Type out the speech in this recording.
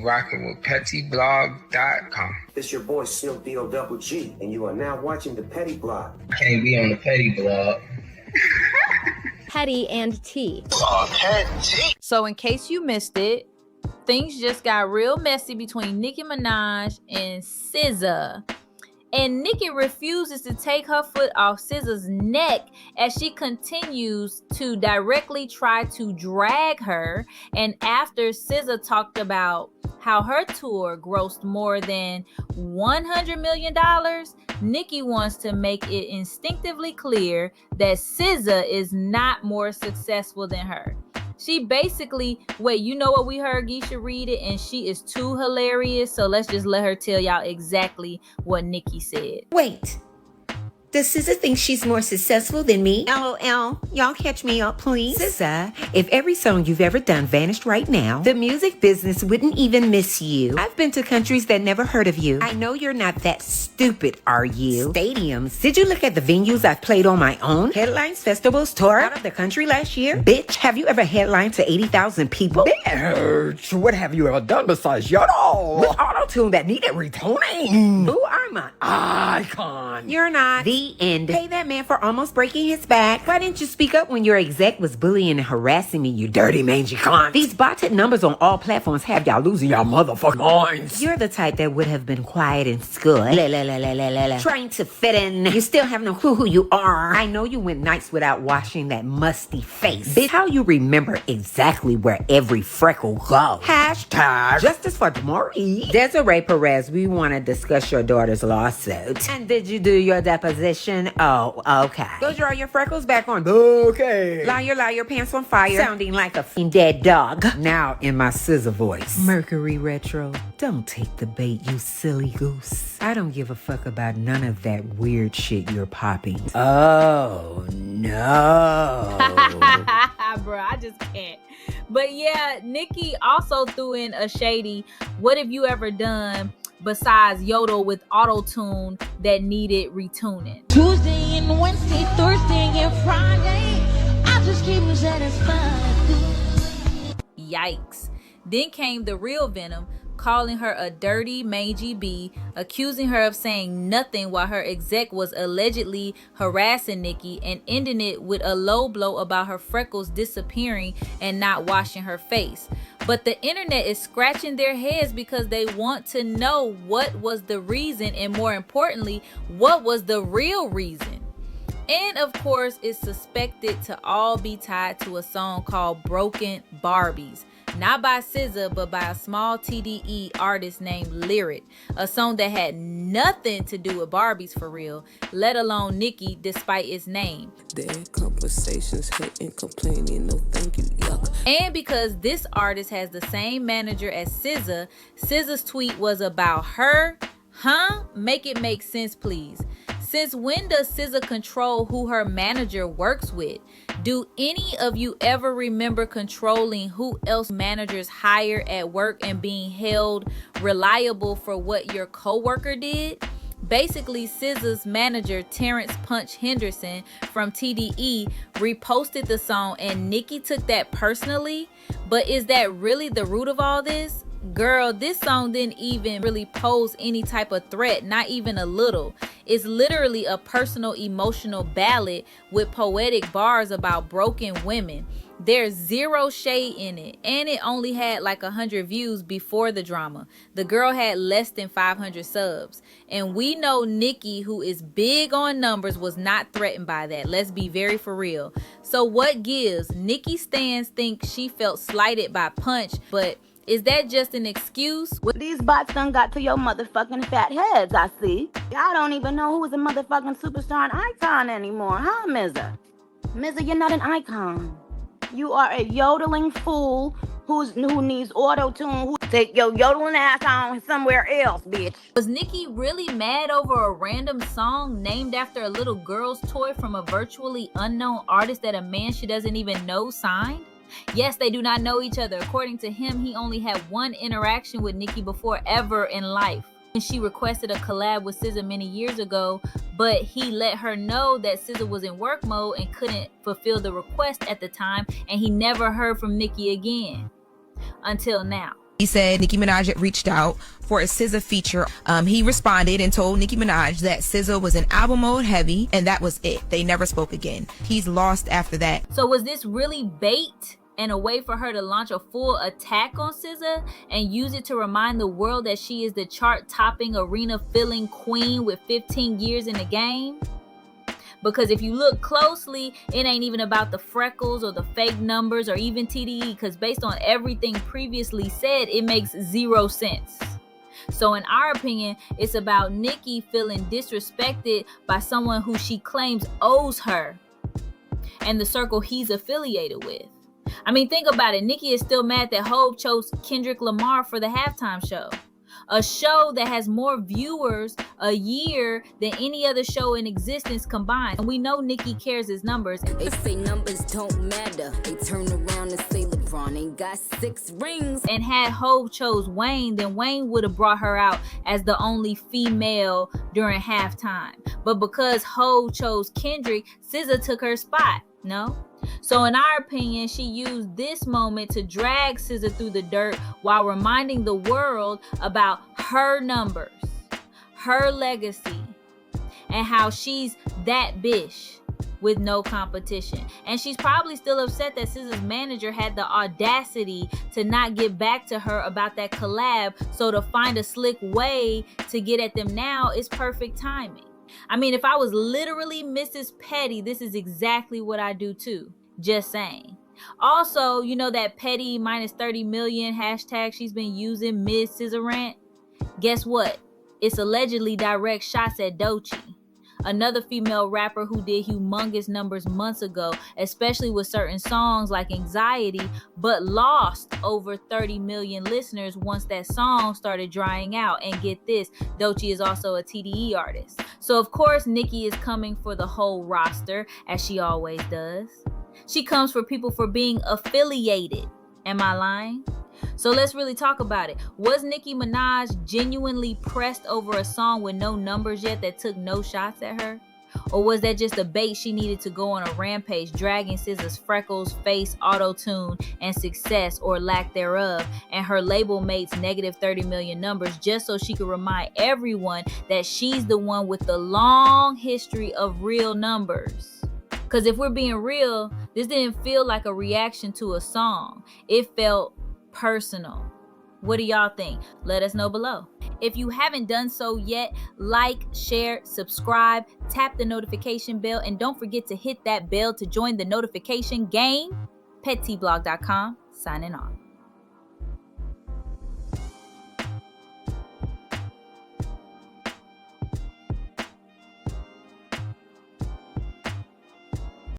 Rocking with pettyblog.com. It's your boy SZA Doechii, and you are now watching the Petty Blog. I can't be on the Petty Blog. Petty and T. Petty. So in case you missed it, things just got real messy between Nicki Minaj and SZA. And Nicki refuses to take her foot off SZA's neck as she continues to directly try to drag her. And after SZA talked about how her tour grossed more than $100 million, Nicki wants to make it instinctively clear that SZA is not more successful than her. She basically, wait, you know what we heard? Geisha read it, and she is too hilarious. So let's just let her tell y'all exactly what Nicki said. Wait. Does SZA think she's more successful than me? LOL. Y'all catch me up, please. SZA, if every song you've ever done vanished right now, the music business wouldn't even miss you. I've been to countries that never heard of you. I know you're not that stupid, are you? Stadiums. Did you look at the venues I've played on my own? Headlines, festivals, tour out of the country last year? Bitch, have you ever headlined to 80,000 people? Bitch, what have you ever done besides yodel? With auto-tune that needed retuning. Ooh, I'm an icon. You're not. The end. Pay that man for almost breaking his back. Why didn't you speak up when your exec was bullying and harassing me, you dirty mangy cunt? These botted numbers on all platforms have y'all losing y'all motherfucking minds. You're the type that would have been quiet in school. Trying to fit in. You still have no clue who you are. I know you went nights without washing that musty face. Bitch, how you remember exactly where every freckle goes. Hashtag justice for Damari. Desiree Perez, we want to discuss your daughter's lawsuit. And did you do your deposition? Oh, okay. Go draw your freckles back on. Okay. Liar, pants on fire. Sounding like a dead dog. Now in my SZA voice. Mercury Retro, don't take the bait, you silly goose. I don't give a fuck about none of that weird shit you're popping. Oh, no. Bro, I just can't. But yeah, Nicki also threw in a shady, what have you ever done besides yodel with auto-tune that needed retuning? Tuesday and Wednesday, Thursday and Friday, I just keep me satisfied. Yikes. Then came the real venom, calling her a dirty, mangy bee, accusing her of saying nothing while her exec was allegedly harassing Nicki, and ending it with a low blow about her freckles disappearing and not washing her face. But the internet is scratching their heads because they want to know what was the reason, and more importantly, what was the real reason. And of course, it's suspected to all be tied to a song called Broken Barbies. Not by SZA, but by a small TDE artist named Lyric. A song that had nothing to do with Barbies for real, let alone Nicki, despite its name. Their conversations, hating, complaining, no thank you, yuck. And because this artist has the same manager as SZA, SZA's tweet was about her. Huh? Make it make sense, please. Since when does SZA control who her manager works with? Do any of you ever remember controlling who else managers hire at work and being held reliable for what your coworker did? Basically, SZA's manager, Terrence Punch Henderson from TDE, reposted the song and Nicki took that personally. But is that really the root of all this? Girl, this song didn't even really pose any type of threat, not even a little. It's literally a personal, emotional ballad with poetic bars about broken women. There's zero shade in it, and it only had like 100 views before the drama. The girl had less than 500 subs, and we know Nicki, who is big on numbers, was not threatened by that. Let's be very for real. So what gives? Nicki stans think she felt slighted by Punch, but is that just an excuse? These bots done got to your motherfucking fat heads, I see. Y'all don't even know who's a motherfucking superstar and icon anymore, huh, Mizza? Mizza, you're not an icon. You are a yodeling fool who needs auto-tune. Take your yodeling ass on somewhere else, bitch. Was Nicki really mad over a random song named after a little girl's toy from a virtually unknown artist that a man she doesn't even know signed? Yes, they do not know each other. According to him, he only had one interaction with Nicki before ever in life. She requested a collab with SZA many years ago, but he let her know that SZA was in work mode and couldn't fulfill the request at the time, and he never heard from Nicki again until now. He said Nicki Minaj had reached out for a SZA feature. He responded and told Nicki Minaj that SZA was in album mode heavy, and that was it. They never spoke again. He's lost after that. So was this really bait and a way for her to launch a full attack on SZA and use it to remind the world that she is the chart-topping, arena-filling queen with 15 years in the game? Because if you look closely, it ain't even about the freckles or the fake numbers or even TDE, because based on everything previously said, it makes zero sense. So in our opinion, it's about Nicki feeling disrespected by someone who she claims owes her and the circle he's affiliated with. I mean, think about it. Nicki is still mad that Hov chose Kendrick Lamar for the halftime show. A show that has more viewers a year than any other show in existence combined. And we know Nicki cares his numbers. They say numbers don't matter. They turn around and say LeBron ain't got 6 rings. And had Hov chose Wayne, then Wayne would have brought her out as the only female during halftime. But because Hov chose Kendrick, SZA took her spot. No? So in our opinion, she used this moment to drag SZA through the dirt while reminding the world about her numbers, her legacy, and how she's that bitch with no competition. And she's probably still upset that SZA's manager had the audacity to not get back to her about that collab. So to find a slick way to get at them now is perfect timing. I mean, if I was literally Mrs. Petty, this is exactly what I do too. Just saying. Also, you know that petty minus 30 million hashtag she's been using mid SZA rant? Guess what? It's allegedly direct shots at Doechii, another female rapper who did humongous numbers months ago, especially with certain songs like Anxiety, but lost over 30 million listeners once that song started drying out. And get this, Doechii is also a TDE artist. So of course Nicki is coming for the whole roster, as she always does. She comes for people for being affiliated. Am I lying? So let's really talk about it. Was Nicki Minaj genuinely pressed over a song with no numbers yet that took no shots at her? Or was that just a bait she needed to go on a rampage, dragging SZA's freckles, face, auto-tune, and success or lack thereof, and her label mates negative 30 million numbers, just so she could remind everyone that she's the one with the long history of real numbers? Because if we're being real, this didn't feel like a reaction to a song. It felt personal. What do y'all think? Let us know below. If you haven't done so yet, like, share, subscribe, tap the notification bell, and don't forget to hit that bell to join the notification game. PetTblog.com, signing off.